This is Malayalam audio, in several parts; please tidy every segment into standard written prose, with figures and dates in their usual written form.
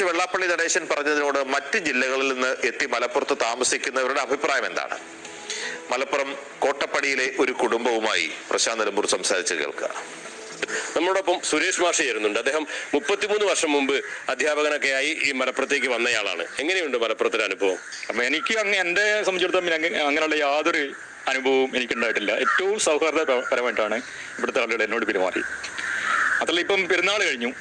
സംബന്ധിച്ച് വെള്ളാപ്പള്ളി നടേശൻ പറഞ്ഞതിനോട് മറ്റ് ജില്ലകളിൽ നിന്ന് എത്തി മലപ്പുറത്ത് താമസിക്കുന്നവരുടെ അഭിപ്രായം എന്താണ്? മലപ്പുറം കോട്ടപ്പടിയിലെ ഒരു കുടുംബവുമായി പ്രശാന്ത് നിലമ്പൂർ സംസാരിച്ച് കേൾക്കുക. നമ്മളോടൊപ്പം സുരേഷ് മാഷ് ചേരുന്നുണ്ട്. അദ്ദേഹം 33 വർഷം മുമ്പ് അധ്യാപകനൊക്കെ ആയി ഈ മലപ്പുറത്തേക്ക് വന്നയാളാണ്. എങ്ങനെയുണ്ട് മലപ്പുറത്തിലെ അനുഭവം? അപ്പൊ എനിക്ക് എന്നെ സംബന്ധിച്ചിടത്തോളം അങ്ങനെയുള്ള യാതൊരു അനുഭവവും എനിക്കുണ്ടായിട്ടില്ല. ഏറ്റവും സൗഹാർദ്ദപരമായിട്ടാണ് ഇവിടുത്തെ ആളുകൾ എന്നോട് പെരുമാറി. അതല്ല, ഇപ്പം പെരുന്നാൾ കഴിഞ്ഞു.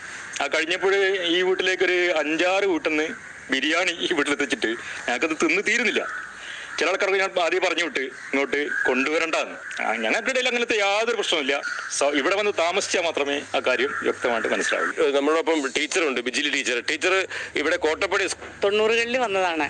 ആ കഴിഞ്ഞപ്പോൾ ഈ വീട്ടിലേക്കൊരു 5-6 വീട്ടിൽ നിന്ന് ബിരിയാണി ഈ വീട്ടിലെത്തിച്ചിട്ട് ഞങ്ങൾക്കത് തിന്ന് തീരുന്നില്ല. ചില ആൾക്കാർക്ക് ഞാൻ ആദ്യം പറഞ്ഞു വിട്ട് ഇങ്ങോട്ട് കൊണ്ടുവരണ്ടെന്ന്. ഞങ്ങൾക്കിടയിൽ അങ്ങനത്തെ യാതൊരു പ്രശ്നമില്ല. ഇവിടെ വന്ന് താമസിച്ചാൽ മാത്രമേ ആ കാര്യം വ്യക്തമായിട്ട് മനസ്സിലാവൂ. നമ്മളോടൊപ്പം ടീച്ചറുണ്ട്, ബിജിലി ടീച്ചർ ഇവിടെ കോട്ടപ്പടി 90കളിൽ വന്നതാണ്.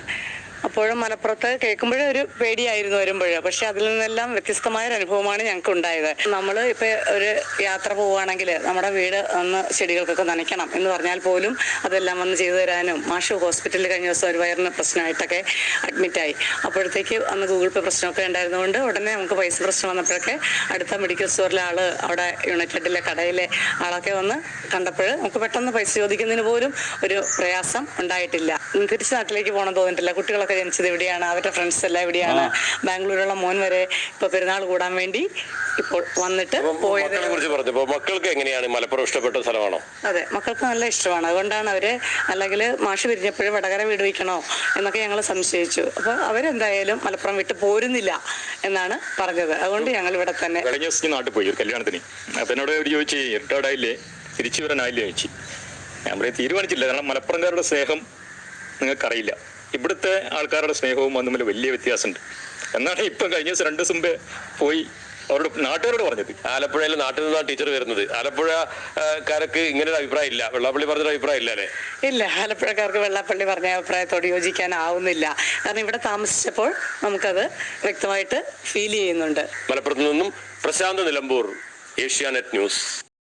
അപ്പോഴും മലപ്പുറത്ത് കേൾക്കുമ്പോഴേ ഒരു പേടിയായിരുന്നു വരുമ്പോൾ. പക്ഷെ അതിൽ നിന്നെല്ലാം വ്യത്യസ്തമായൊരു അനുഭവമാണ് ഞങ്ങൾക്ക് ഉണ്ടായത്. നമ്മൾ ഇപ്പോൾ ഒരു യാത്ര പോവുകയാണെങ്കിൽ നമ്മുടെ വീട് ഒന്ന് ചെടികൾക്കൊക്കെ നനയ്ക്കണം എന്ന് പറഞ്ഞാൽ പോലും അതെല്ലാം വന്ന് ചെയ്തു തരാനും, മാഷ് ഹോസ്പിറ്റലിൽ കഴിഞ്ഞ ദിവസം ഒരു വയറിന് പ്രശ്നമായിട്ടൊക്കെ അഡ്മിറ്റായി. അപ്പോഴത്തേക്ക് അന്ന് ഗൂഗിൾ പേ പ്രശ്നമൊക്കെ ഉണ്ടായിരുന്നതുകൊണ്ട് ഉടനെ നമുക്ക് പൈസ പ്രശ്നം വന്നപ്പോഴൊക്കെ അടുത്ത മെഡിക്കൽ സ്റ്റോറിലെ ആൾ, അവിടെ യുണൈറ്റഡിലെ കടയിലെ ആളൊക്കെ വന്ന് കണ്ടപ്പോൾ നമുക്ക് പെട്ടെന്ന് പൈസ ചോദിക്കുന്നതിന് പോലും ഒരു പ്രയാസം ഉണ്ടായിട്ടില്ല. തിരിച്ച് നാട്ടിലേക്ക് പോകണം തോന്നിയിട്ടില്ല. കുട്ടികളൊക്കെ ജനിച്ചത് എവിടെയാണ്, അവരുടെ ഫ്രണ്ട്സ് എല്ലാം എവിടെയാണ്. ബാംഗ്ലൂരുള്ള മോൻ വരെ ഇപ്പൊ പെരുന്നാൾ കൂടാൻ വേണ്ടി ഇപ്പോൾ വന്നിട്ട് പോയത്. മക്കൾക്ക് എങ്ങനെയാണ് മലപ്പുറം ഇഷ്ടപ്പെട്ട സ്ഥലമാണോ? അതെ, മക്കൾക്ക് നല്ല ഇഷ്ടമാണ്. അതുകൊണ്ടാണ് അവര്, അല്ലെങ്കിൽ മാഷ് പിരിഞ്ഞപ്പോഴും വടകര വീട് വയ്ക്കണോ എന്നൊക്കെ ഞങ്ങൾ സംശയിച്ചു. അപ്പൊ അവരെന്തായാലും മലപ്പുറം വിട്ട് പോരുന്നില്ല എന്നാണ് പറഞ്ഞത്. അതുകൊണ്ട് ഞങ്ങൾ ഇവിടെ തന്നെ. കഴിഞ്ഞ ദിവസം നാട്ടിൽ പോയി ഒരു കല്യാണത്തിന്. അപ്പൊ എന്നോട് ചോദിച്ചു, റിട്ടയർഡായില്ലേ, തിരിച്ചു വരാനായില്ലേ ചോദിച്ചു. ഞാൻ പറയും തീരുമാനിച്ചില്ല. കാരണം മലപ്പുറംകാരുടെ സ്നേഹം നിങ്ങൾക്കറിയില്ല. ഇവിടുത്തെ ആൾക്കാരുടെ സ്നേഹവും തമ്മിൽ വലിയ വ്യത്യാസമുണ്ട് എന്നാണ് ഇപ്പം കഴിഞ്ഞ ദിവസം 2 ദിവസം മുമ്പേ പോയി അവരോട് നാട്ടുകാരോട് പറഞ്ഞത്. ആലപ്പുഴയിൽ നാട്ടിൽ നിന്നാണ് ടീച്ചർ വരുന്നത്. ആലപ്പുഴക്കാർക്ക് ഇങ്ങനെ ഒരു അഭിപ്രായം ഇല്ല, വെള്ളാപ്പള്ളി പറഞ്ഞൊരു അഭിപ്രായം ഇല്ല അല്ലേ? ഇല്ല, ആലപ്പുഴക്കാർക്ക് വെള്ളാപ്പള്ളി പറഞ്ഞ അഭിപ്രായത്തോട് യോജിക്കാനാവുന്നില്ല. കാരണം ഇവിടെ താമസിച്ചപ്പോൾ നമുക്കത് വ്യക്തമായിട്ട് ഫീൽ ചെയ്യുന്നുണ്ട്. മലപ്പുറത്ത് നിന്നും പ്രശാന്ത് നിലമ്പൂർ, ഏഷ്യാനെറ്റ് ന്യൂസ്.